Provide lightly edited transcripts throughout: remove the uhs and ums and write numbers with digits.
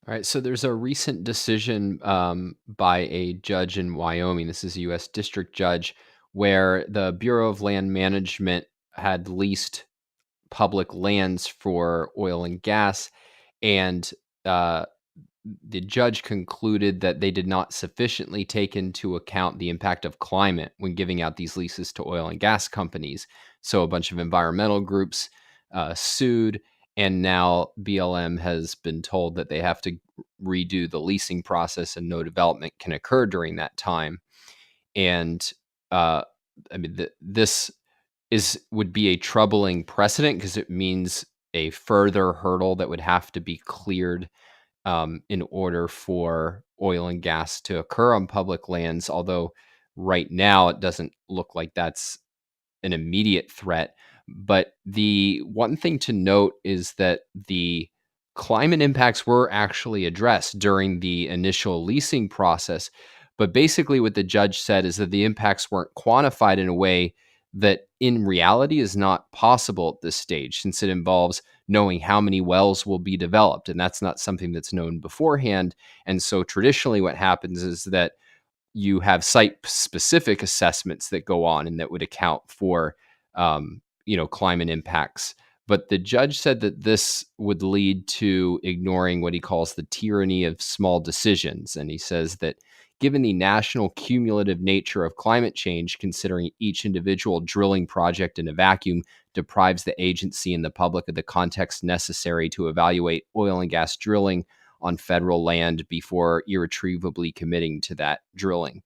All right, so there's a recent decision by a judge in Wyoming. This is a U.S. district judge where the Bureau of Land Management had leased public lands for oil and gas, and uh, the judge concluded that they did not sufficiently take into account the impact of climate when giving out these leases to oil and gas companies. So a bunch of environmental groups sued, and now BLM has been told that they have to redo the leasing process and no development can occur during that time. And uh, I mean, this would be a troubling precedent because it means a further hurdle that would have to be cleared in order for oil and gas to occur on public lands. Although right now it doesn't look like that's an immediate threat. But the one thing to note is that the climate impacts were actually addressed during the initial leasing process. But basically, what the judge said is that the impacts weren't quantified in a way that in reality is not possible at this stage, since it involves knowing how many wells will be developed. And that's not something that's known beforehand. And so traditionally, what happens is that you have site specific assessments that go on and that would account for climate impacts. But the judge said that this would lead to ignoring what he calls the tyranny of small decisions. And he says that given the national cumulative nature of climate change, considering each individual drilling project in a vacuum deprives the agency and the public of the context necessary to evaluate oil and gas drilling on federal land before irretrievably committing to that drilling.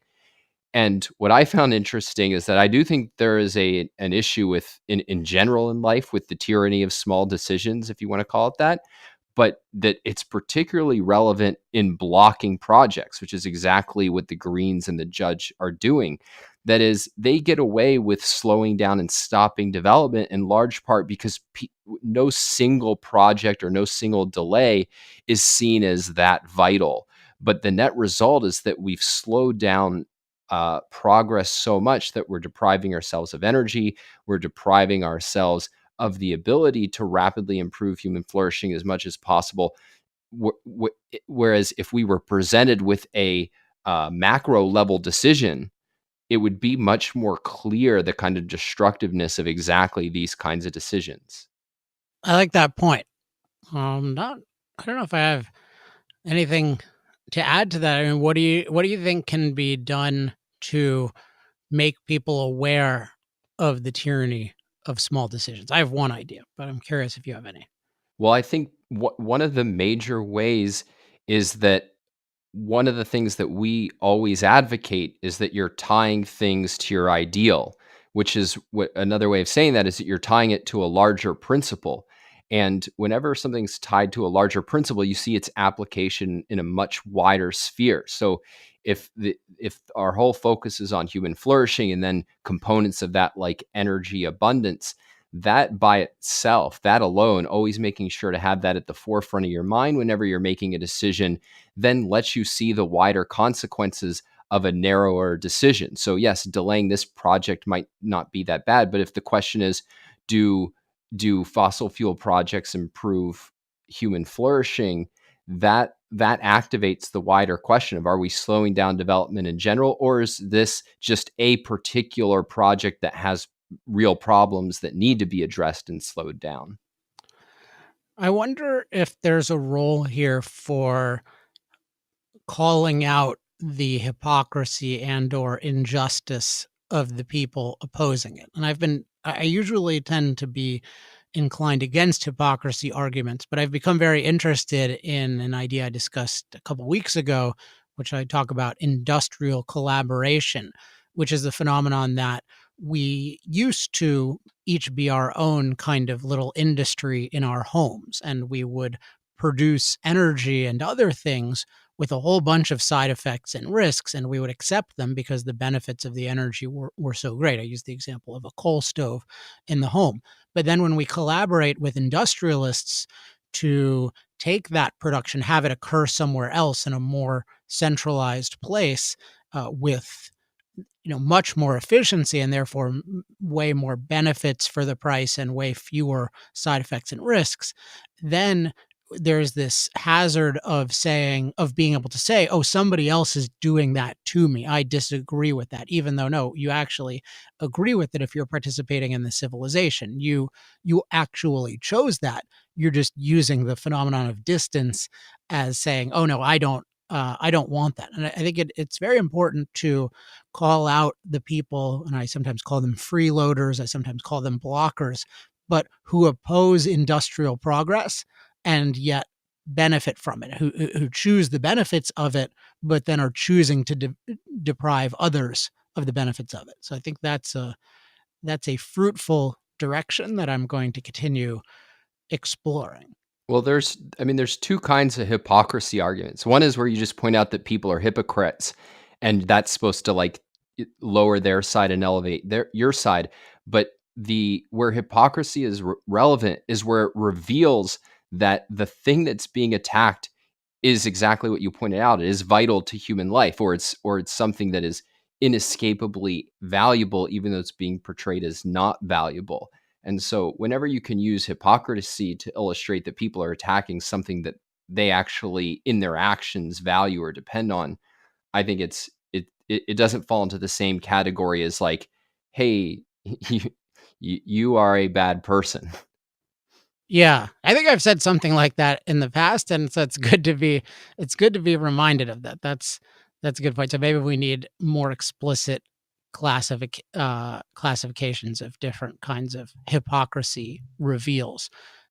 And what I found interesting is that I do think there is an issue with in general in life with the tyranny of small decisions, if you want to call it that, but that it's particularly relevant in blocking projects, which is exactly what the Greens and the judge are doing. That is, they get away with slowing down and stopping development in large part because no single project or no single delay is seen as that vital. But the net result is that we've slowed down progress so much that we're depriving ourselves of energy, we're depriving ourselves of the ability to rapidly improve human flourishing as much as possible. Whereas if we were presented with a macro level decision, it would be much more clear the kind of destructiveness of exactly these kinds of decisions. I like that point. Not, I don't know if I have anything to add to that. I mean, what do you think can be done to make people aware of the tyranny of small decisions? I have one idea, but I'm curious if you have any. Well, I think one of the major ways is that one of the things that we always advocate is that you're tying things to your ideal, which is what another way of saying that is that you're tying it to a larger principle. And whenever something's tied to a larger principle, you see its application in a much wider sphere. So if our whole focus is on human flourishing and then components of that like energy abundance, that by itself, that alone, always making sure to have that at the forefront of your mind whenever you're making a decision, then lets you see the wider consequences of a narrower decision. So yes, delaying this project might not be that bad, but if the question is, do fossil fuel projects improve human flourishing, that activates the wider question of, are we slowing down development in general, or is this just a particular project that has real problems that need to be addressed and slowed down? I wonder if there's a role here for calling out the hypocrisy and or injustice of the people opposing it. And I usually tend to be inclined against hypocrisy arguments, but I've become very interested in an idea I discussed a couple weeks ago, which I talk about industrial collaboration, which is the phenomenon that we used to each be our own kind of little industry in our homes, and we would produce energy and other things with a whole bunch of side effects and risks, and we would accept them because the benefits of the energy were so great. I use the example of a coal stove in the home. But then when we collaborate with industrialists to take that production, have it occur somewhere else in a more centralized place with much more efficiency and therefore way more benefits for the price and way fewer side effects and risks, then there's this hazard of being able to say, oh, somebody else is doing that to me, I disagree with that, even though no, you actually agree with it. If you're participating in the civilization, you actually chose that. You're just using the phenomenon of distance as saying, oh no, I don't want that. And I think it's very important to call out the people, and I sometimes call them freeloaders, I sometimes call them blockers, but who oppose industrial progress and yet benefit from it, who choose the benefits of it, but then are choosing to deprive others of the benefits of it. So I think that's a fruitful direction that I'm going to continue exploring. Well, there's two kinds of hypocrisy arguments. One is where you just point out that people are hypocrites, and that's supposed to like lower their side and elevate your side. But the where hypocrisy is relevant is where it reveals that the thing that's being attacked is exactly what you pointed out. It is vital to human life, or it's something that is inescapably valuable, even though it's being portrayed as not valuable. And so, whenever you can use hypocrisy to illustrate that people are attacking something that they actually, in their actions, value or depend on, I think it doesn't fall into the same category as like, hey, you are a bad person. Yeah, I think I've said something like that in the past, and so it's good to be reminded of that. That's a good point. So maybe we need more explicit classifications of different kinds of hypocrisy reveals.